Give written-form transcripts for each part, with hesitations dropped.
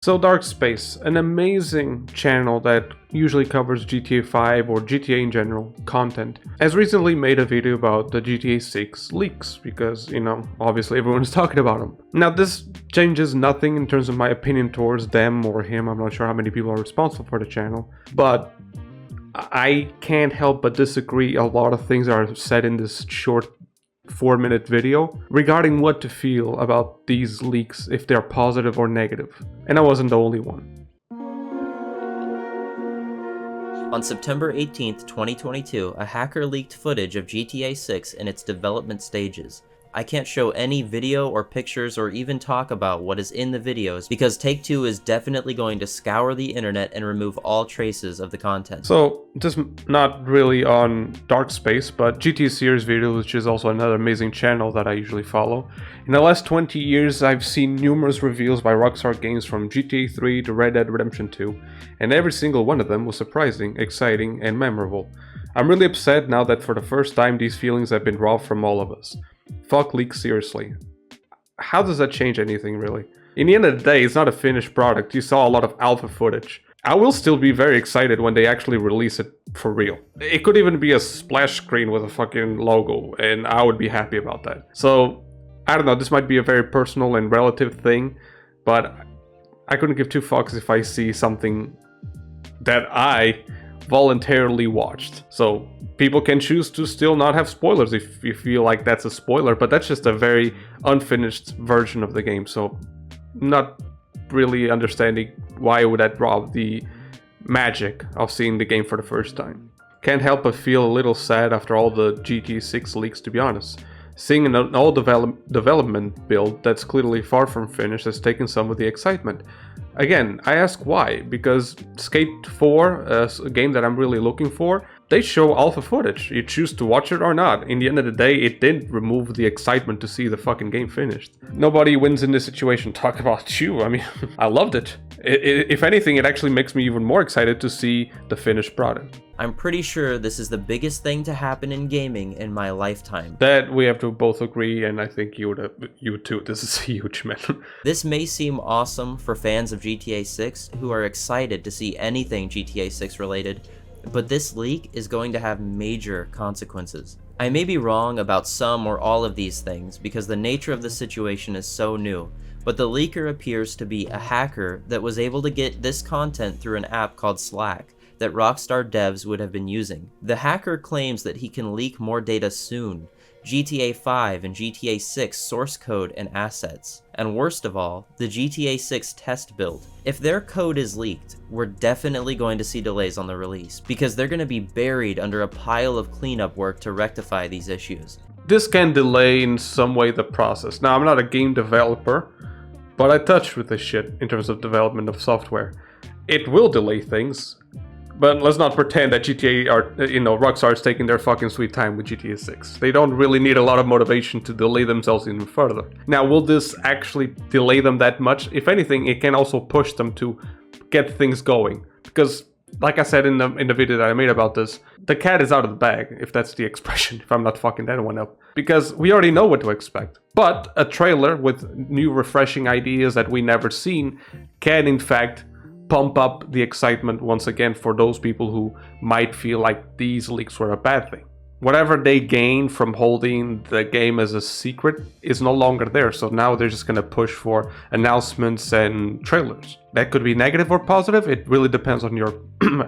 So DarkSpace, an amazing channel that usually covers GTA 5 or GTA in general content, has recently made a video about the GTA 6 leaks because, obviously everyone's talking about them. Now this changes nothing in terms of my opinion towards them or him. I'm not sure how many people are responsible for the channel, but I can't help but disagree. A lot of things are said in this short 4-minute video regarding what to feel about these leaks, if they're positive or negative. And I wasn't the only one. On September 18th, 2022, a hacker leaked footage of GTA 6 in its development stages. I can't show any video or pictures or even talk about what is in the videos because Take-Two is definitely going to scour the internet and remove all traces of the content. So, just not really on DarkSpace, but GTA Series Video, which is also another amazing channel that I usually follow. In the last 20 years, I've seen numerous reveals by Rockstar games from GTA 3 to Red Dead Redemption 2, and every single one of them was surprising, exciting, and memorable. I'm really upset now that for the first time these feelings have been robbed from all of us. Fuck leaks, seriously. How does that change anything, really? In the end of the day, it's not a finished product. You saw a lot of alpha footage. I will still be very excited when they actually release it for real. It could even be a splash screen with a fucking logo, and I would be happy about that. So, I don't know, this might be a very personal and relative thing, but I couldn't give two fucks if I see something that I voluntarily watched. So people can choose to still not have spoilers if you feel like that's a spoiler, but that's just a very unfinished version of the game. So not really understanding why would that rob the magic of seeing the game for the first time. Can't help but feel a little sad after all the GTA 6 leaks, to be honest. Seeing an old development build that's clearly far from finished has taken some of the excitement. Again, I ask why, because Skate 4, a game that I'm really looking for, they show alpha footage. You choose to watch it or not. In the end of the day, it didn't remove the excitement to see the fucking game finished. Nobody wins in this situation. Talk about you. I mean, I loved it. If anything, it actually makes me even more excited to see the finished product. I'm pretty sure this is the biggest thing to happen in gaming in my lifetime. That we have to both agree, and I think you too. This is huge, man. This may seem awesome for fans of GTA 6 who are excited to see anything GTA 6 related, but this leak is going to have major consequences. I may be wrong about some or all of these things because the nature of the situation is so new, but the leaker appears to be a hacker that was able to get this content through an app called Slack that Rockstar devs would have been using. The hacker claims that he can leak more data soon, GTA 5 and GTA 6 source code and assets, and worst of all, the GTA 6 test build. If their code is leaked, we're definitely going to see delays on the release, because they're going to be buried under a pile of cleanup work to rectify these issues. This can delay in some way the process. Now, I'm not a game developer, but I touch with this shit in terms of development of software. It will delay things. But let's not pretend that Rockstar is taking their fucking sweet time with GTA 6. They don't really need a lot of motivation to delay themselves even further. Now, will this actually delay them that much? If anything, it can also push them to get things going. Because, like I said in the video that I made about this, the cat is out of the bag, if that's the expression, if I'm not fucking that one up. Because we already know what to expect. But a trailer with new refreshing ideas that we never seen can, in fact, pump up the excitement once again for those people who might feel like these leaks were a bad thing. Whatever they gain from holding the game as a secret is no longer there, so now they're just gonna push for announcements and trailers. That could be negative or positive. It really depends on your,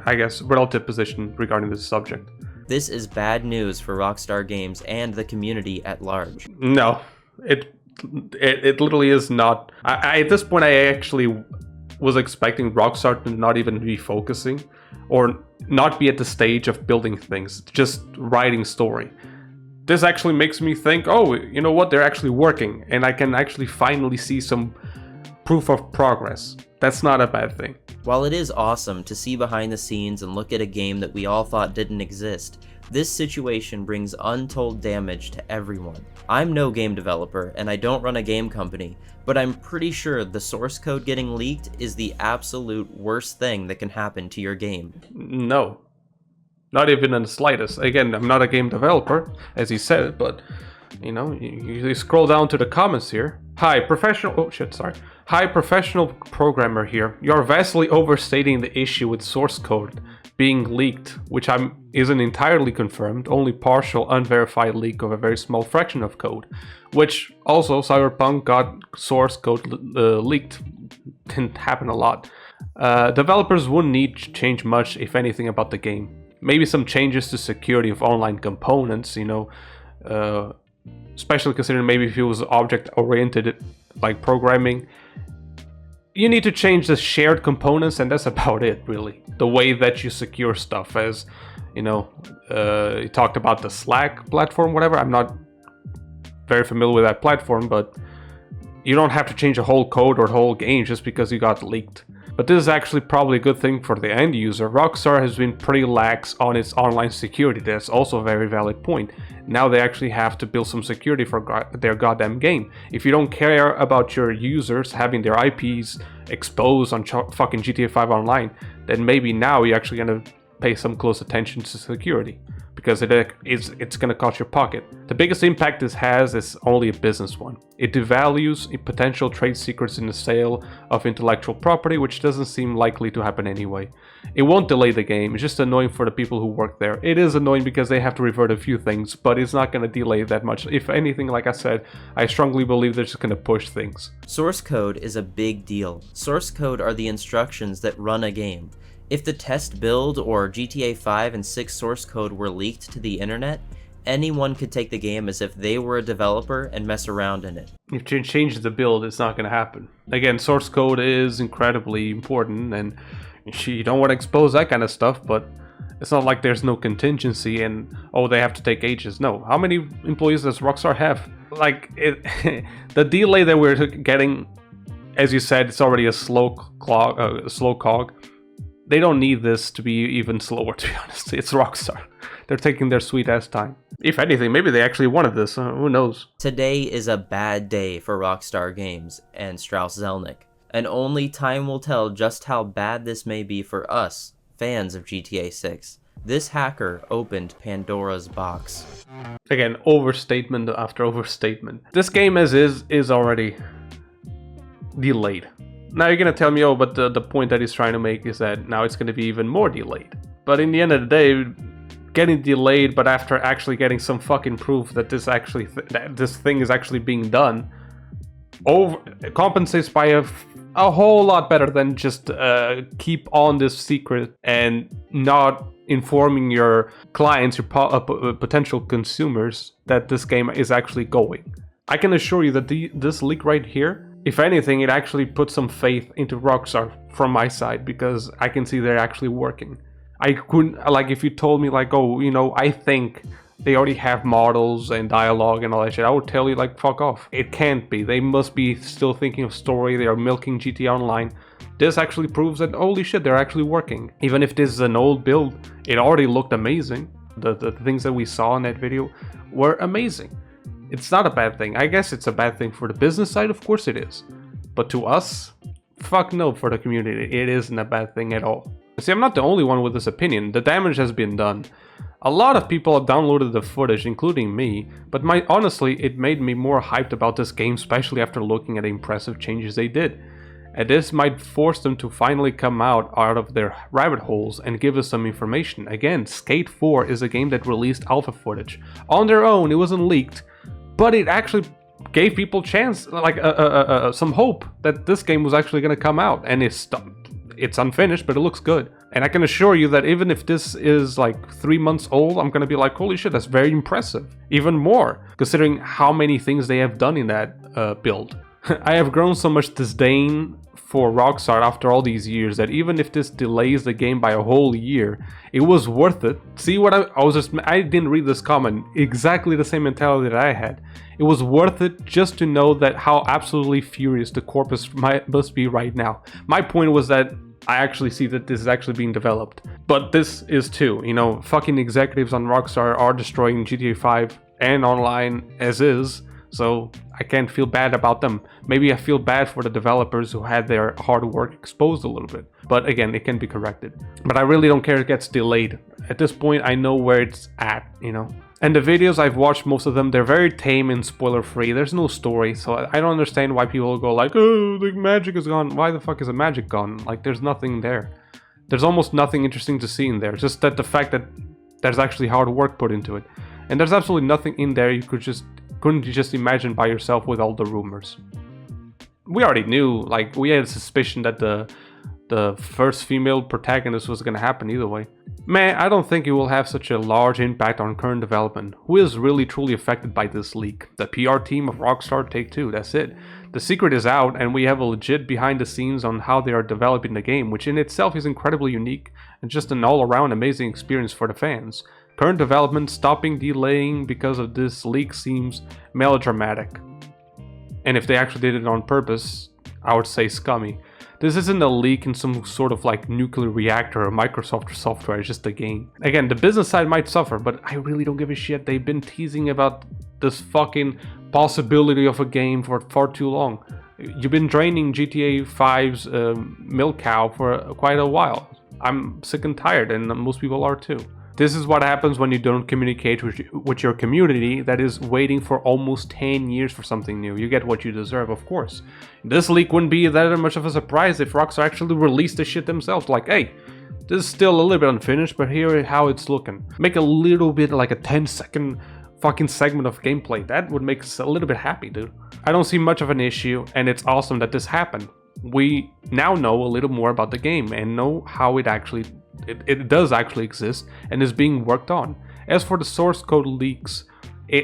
I guess, relative position regarding this subject. This is bad news for Rockstar Games and the community at large. No, it literally is not. At this point, I actually was expecting Rockstar to not even be focusing or not be at the stage of building things, just writing story. This actually makes me think, oh, you know what, they're actually working and I can actually finally see some proof of progress. That's not a bad thing. While it is awesome to see behind the scenes and look at a game that we all thought didn't exist, this situation brings untold damage to everyone. I'm no game developer and I don't run a game company, but I'm pretty sure the source code getting leaked is the absolute worst thing that can happen to your game. No, not even in the slightest. Again, I'm not a game developer, as he said, but you scroll down to the comments here. Hi, professional. Oh shit, sorry. Hi, professional programmer here. You're vastly overstating the issue with source code being leaked, which isn't entirely confirmed, only partial, unverified leak of a very small fraction of code. Which also, Cyberpunk got source code leaked. Didn't happen a lot. Developers wouldn't need to change much, if anything, about the game. Maybe some changes to security of online components, especially considering maybe if it was object-oriented, like programming. You need to change the shared components, and that's about it, really. The way that you secure stuff, as, you talked about the Slack platform, whatever. I'm not very familiar with that platform, but you don't have to change the whole code or the whole game just because you got leaked. But this is actually probably a good thing for the end user. Rockstar has been pretty lax on its online security. That's also a very valid point. Now they actually have to build some security for their goddamn game. If you don't care about your users having their IPs exposed on fucking GTA 5 Online, then maybe now you're actually gonna pay some close attention to security, because it's gonna cost your pocket. The biggest impact this has is only a business one. It devalues potential trade secrets in the sale of intellectual property, which doesn't seem likely to happen anyway. It won't delay the game, it's just annoying for the people who work there. It is annoying because they have to revert a few things, but it's not gonna delay that much. If anything, like I said, I strongly believe they're just gonna push things. Source code is a big deal. Source code are the instructions that run a game. If the test build or GTA 5 and 6 source code were leaked to the internet, anyone could take the game as if they were a developer and mess around in it. If you change the build, it's not going to happen. Again, source code is incredibly important, and you don't want to expose that kind of stuff, but it's not like there's no contingency and, oh, they have to take ages. No. How many employees does Rockstar have? Like, the delay that we're getting, as you said, it's already a slow cog. They don't need this to be even slower, to be honest. It's Rockstar. They're taking their sweet ass time. If anything, maybe they actually wanted this. Who knows? Today is a bad day for Rockstar Games and Strauss Zelnick, and only time will tell just how bad this may be for us, fans of GTA 6. This hacker opened Pandora's box. Again, overstatement after overstatement. This game as is already delayed. Now you're gonna tell me, oh, but the point that he's trying to make is that now it's gonna be even more delayed. But in the end of the day, getting delayed, but after actually getting some fucking proof that this thing is actually being done, compensates by a whole lot better than just keep on this secret and not informing your clients, your potential consumers, that this game is actually going. I can assure you that this leak right here, if anything, it actually puts some faith into Rockstar from my side, because I can see they're actually working. I couldn't, like, if you told me, like, oh, I think they already have models and dialogue and all that shit, I would tell you, like, fuck off. It can't be. They must be still thinking of story. They are milking GTA Online. This actually proves that, holy shit, they're actually working. Even if this is an old build, it already looked amazing. The things that we saw in that video were amazing. It's not a bad thing. I guess it's a bad thing for the business side, of course it is. But to us, fuck no, for the community, it isn't a bad thing at all. See, I'm not the only one with this opinion. The damage has been done. A lot of people have downloaded the footage, including me, but honestly, it made me more hyped about this game, especially after looking at the impressive changes they did. And this might force them to finally come out of their rabbit holes and give us some information. Again, Skate 4 is a game that released alpha footage. On their own, it wasn't leaked, but it actually gave people chance, like some hope that this game was actually going to come out. And it's unfinished, but it looks good. And I can assure you that even if this is like 3 months old, I'm going to be like, holy shit, that's very impressive. Even more, considering how many things they have done in that build. I have grown so much disdain for Rockstar after all these years that even if this delays the game by a whole year, it was worth it. See what I didn't read this comment, exactly the same mentality that I had. It was worth it just to know that how absolutely furious the corpus must be right now. My point was that I actually see that this is actually being developed. But this is too, fucking executives on Rockstar are destroying GTA 5 and online as is. So I can't feel bad about them. Maybe I feel bad for the developers who had their hard work exposed a little bit. But again, it can be corrected. But I really don't care if it gets delayed. At this point, I know where it's at, And the videos I've watched, most of them, they're very tame and spoiler free. There's no story, so I don't understand why people go like, oh, the magic is gone. Why the fuck is the magic gone? Like, there's nothing there. There's almost nothing interesting to see in there. Just that the fact that there's actually hard work put into it. And there's absolutely nothing in there you couldn't just imagine by yourself with all the rumors. We already knew, like, we had a suspicion that the first female protagonist was gonna happen either way. Man, I don't think it will have such a large impact on current development. Who is really truly affected by this leak? The PR team of Rockstar Take-Two, that's it. The secret is out, and we have a legit behind the scenes on how they are developing the game, which in itself is incredibly unique and just an all-around amazing experience for the fans. Current development stopping delaying because of this leak seems melodramatic. And if they actually did it on purpose, I would say scummy. This isn't a leak in some sort of like nuclear reactor or Microsoft software, it's just a game. Again, the business side might suffer, but I really don't give a shit. They've been teasing about this fucking possibility of a game for far too long. You've been draining GTA 5's milk cow for quite a while. I'm sick and tired, and most people are too. This is what happens when you don't communicate with your community that is waiting for almost 10 years for something new. You get what you deserve, of course. This leak wouldn't be that much of a surprise if Rockstar actually released the shit themselves. Like, hey, this is still a little bit unfinished, but here is how it's looking. Make a little bit, like a 10-second fucking segment of gameplay. That would make us a little bit happy, dude. I don't see much of an issue, and it's awesome that this happened. We now know a little more about the game and know how it does actually exist and is being worked on. As for the source code leaks,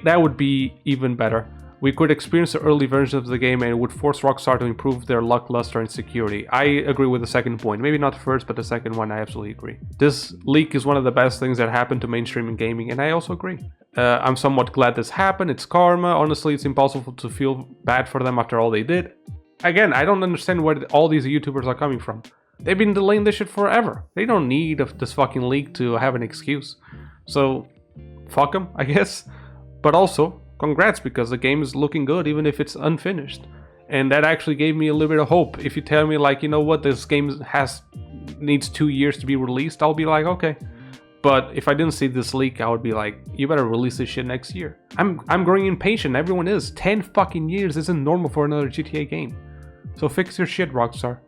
that would be even better. We could experience the early versions of the game and it would force Rockstar to improve their luster and security. I agree with the second point. Maybe not the first, but the second one I absolutely agree. This leak is one of the best things that happened to mainstream gaming, and I also agree. I'm somewhat glad this happened. It's karma. Honestly, it's impossible to feel bad for them after all they did. Again, I don't understand where all these YouTubers are coming from. They've been delaying this shit forever. They don't need this fucking leak to have an excuse. So, fuck them, I guess. But also, congrats, because the game is looking good even if it's unfinished. And that actually gave me a little bit of hope. If you tell me, like, you know what, this game needs 2 years to be released, I'll be like, okay. But if I didn't see this leak, I would be like, you better release this shit next year. I'm growing impatient, everyone is. 10 fucking years isn't normal for another GTA game. So fix your shit, Rockstar.